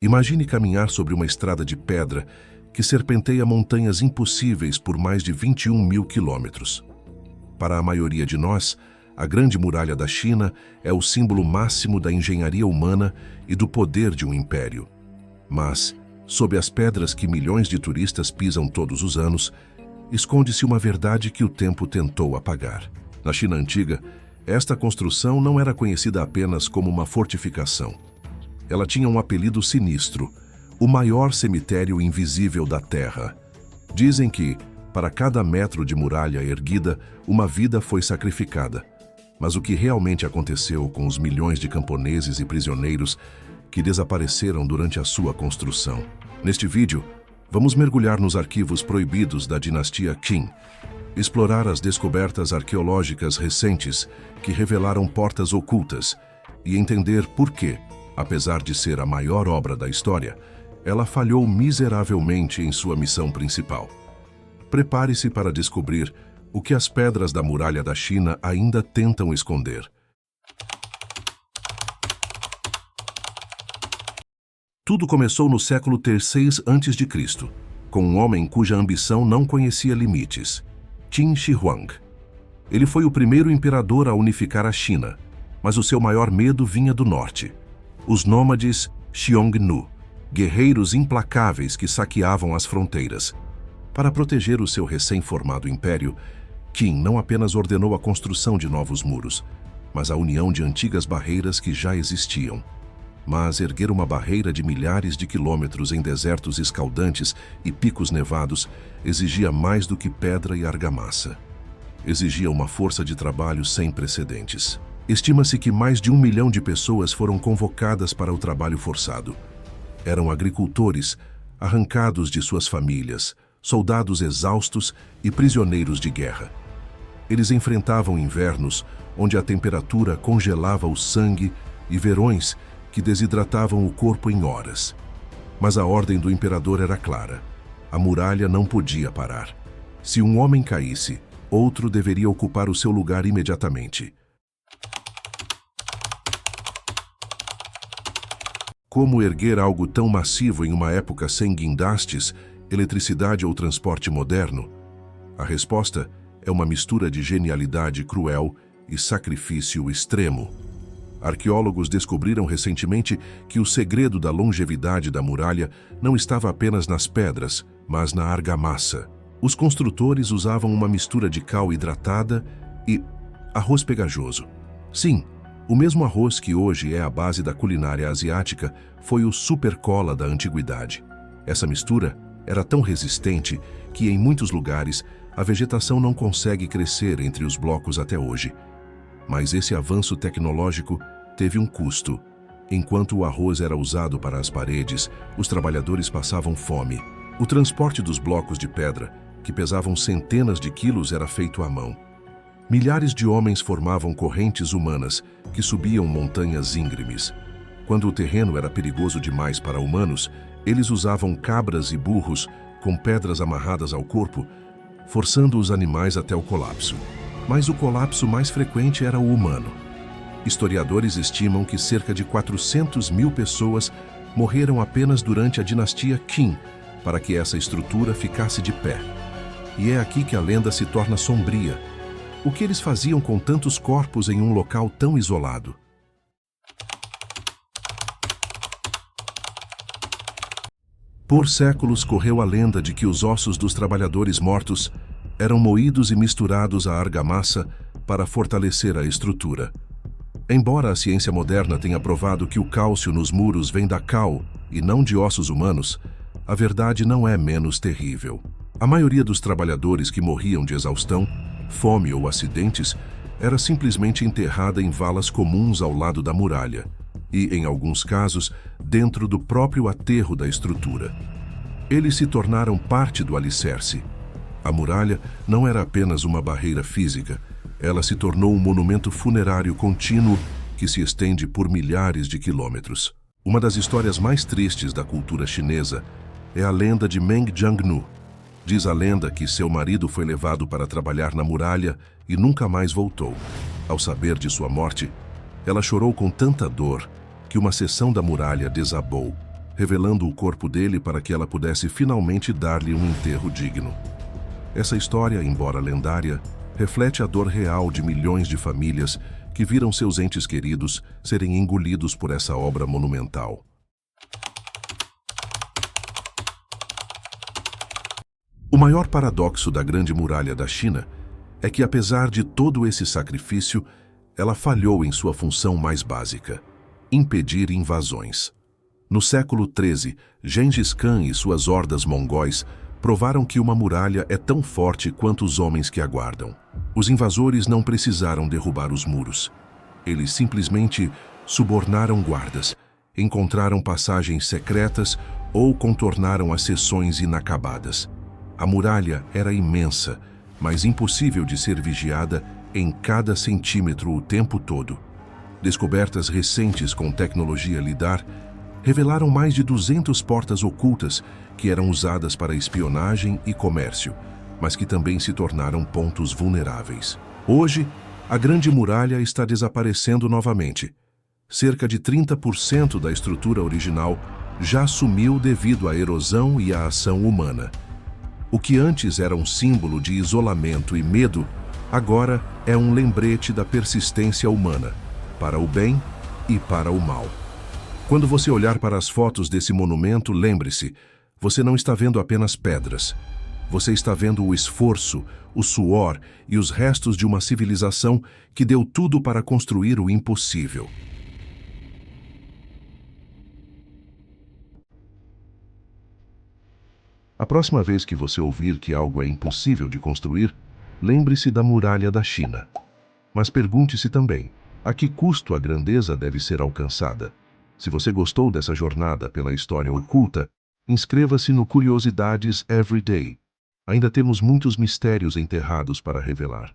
Imagine caminhar sobre uma estrada de pedra que serpenteia montanhas impossíveis por mais de 21 mil quilômetros. Para a maioria de nós, a Grande Muralha da China é o símbolo máximo da engenharia humana e do poder de um império. Mas, sob as pedras que milhões de turistas pisam todos os anos, esconde-se uma verdade que o tempo tentou apagar. Na China antiga, esta construção não era conhecida apenas como uma fortificação. Ela tinha um apelido sinistro: o maior cemitério invisível da Terra. Dizem que, para cada metro de muralha erguida, uma vida foi sacrificada. Mas o que realmente aconteceu com os milhões de camponeses e prisioneiros que desapareceram durante a sua construção? Neste vídeo, vamos mergulhar nos arquivos proibidos da dinastia Qin, explorar as descobertas arqueológicas recentes que revelaram portas ocultas e entender por que, apesar de ser a maior obra da história, ela falhou miseravelmente em sua missão principal. Prepare-se para descobrir o que as pedras da Muralha da China ainda tentam esconder. Tudo começou no século III a.C., com um homem cuja ambição não conhecia limites, Qin Shi Huang. Ele foi o primeiro imperador a unificar a China, mas o seu maior medo vinha do norte: os nômades Xiongnu, guerreiros implacáveis que saqueavam as fronteiras. Para proteger o seu recém-formado império, Qin não apenas ordenou a construção de novos muros, mas a união de antigas barreiras que já existiam. Mas erguer uma barreira de milhares de quilômetros em desertos escaldantes e picos nevados exigia mais do que pedra e argamassa. Exigia uma força de trabalho sem precedentes. Estima-se que mais de 1 milhão de pessoas foram convocadas para o trabalho forçado. Eram agricultores, arrancados de suas famílias, soldados exaustos e prisioneiros de guerra. Eles enfrentavam invernos onde a temperatura congelava o sangue e verões que desidratavam o corpo em horas. Mas a ordem do imperador era clara: a muralha não podia parar. Se um homem caísse, outro deveria ocupar o seu lugar imediatamente. Como erguer algo tão massivo em uma época sem guindastes, eletricidade ou transporte moderno? A resposta é uma mistura de genialidade cruel e sacrifício extremo. Arqueólogos descobriram recentemente que o segredo da longevidade da muralha não estava apenas nas pedras, mas na argamassa. Os construtores usavam uma mistura de cal hidratada e arroz pegajoso. Sim, o mesmo arroz que hoje é a base da culinária asiática foi o supercola da antiguidade. Essa mistura era tão resistente que, em muitos lugares, a vegetação não consegue crescer entre os blocos até hoje. Mas esse avanço tecnológico teve um custo. Enquanto o arroz era usado para as paredes, os trabalhadores passavam fome. O transporte dos blocos de pedra, que pesavam centenas de quilos, era feito à mão. Milhares de homens formavam correntes humanas que subiam montanhas íngremes. Quando o terreno era perigoso demais para humanos, eles usavam cabras e burros com pedras amarradas ao corpo, forçando os animais até o colapso. Mas o colapso mais frequente era o humano. Historiadores estimam que cerca de 400 mil pessoas morreram apenas durante a dinastia Qin para que essa estrutura ficasse de pé. E é aqui que a lenda se torna sombria. O que eles faziam com tantos corpos em um local tão isolado? Por séculos correu a lenda de que os ossos dos trabalhadores mortos eram moídos e misturados à argamassa para fortalecer a estrutura. Embora a ciência moderna tenha provado que o cálcio nos muros vem da cal e não de ossos humanos, a verdade não é menos terrível. A maioria dos trabalhadores que morriam de exaustão, fome ou acidentes era simplesmente enterrada em valas comuns ao lado da muralha e, em alguns casos, dentro do próprio aterro da estrutura. Eles se tornaram parte do alicerce. A muralha não era apenas uma barreira física, ela se tornou um monumento funerário contínuo que se estende por milhares de quilômetros. Uma das histórias mais tristes da cultura chinesa é a lenda de Meng Jiangnu. Diz a lenda que seu marido foi levado para trabalhar na muralha e nunca mais voltou. Ao saber de sua morte, ela chorou com tanta dor que uma seção da muralha desabou. revelando o corpo dele para que ela pudesse finalmente dar-lhe um enterro digno. Essa história, embora lendária, reflete a dor real de milhões de famílias que viram seus entes queridos serem engolidos por essa obra monumental. O maior paradoxo da Grande Muralha da China é que, apesar de todo esse sacrifício, ela falhou em sua função mais básica: impedir invasões. No século XIII, Gengis Khan e suas hordas mongóis provaram que uma muralha é tão forte quanto os homens que a guardam. Os invasores não precisaram derrubar os muros. Eles simplesmente subornaram guardas, encontraram passagens secretas ou contornaram as seções inacabadas. A muralha era imensa, mas impossível de ser vigiada em cada centímetro o tempo todo. Descobertas recentes com tecnologia lidar revelaram mais de 200 portas ocultas que eram usadas para espionagem e comércio, mas que também se tornaram pontos vulneráveis. Hoje, a Grande Muralha está desaparecendo novamente. Cerca de 30% da estrutura original já sumiu devido à erosão e à ação humana. O que antes era um símbolo de isolamento e medo, agora é um lembrete da persistência humana, para o bem e para o mal. Quando você olhar para as fotos desse monumento, lembre-se, você não está vendo apenas pedras. Você está vendo o esforço, o suor e os restos de uma civilização que deu tudo para construir o impossível. A próxima vez que você ouvir que algo é impossível de construir, lembre-se da Muralha da China. Mas pergunte-se também, a que custo a grandeza deve ser alcançada? Se você gostou dessa jornada pela história oculta, inscreva-se no Curiosidades Everyday. Ainda temos muitos mistérios enterrados para revelar.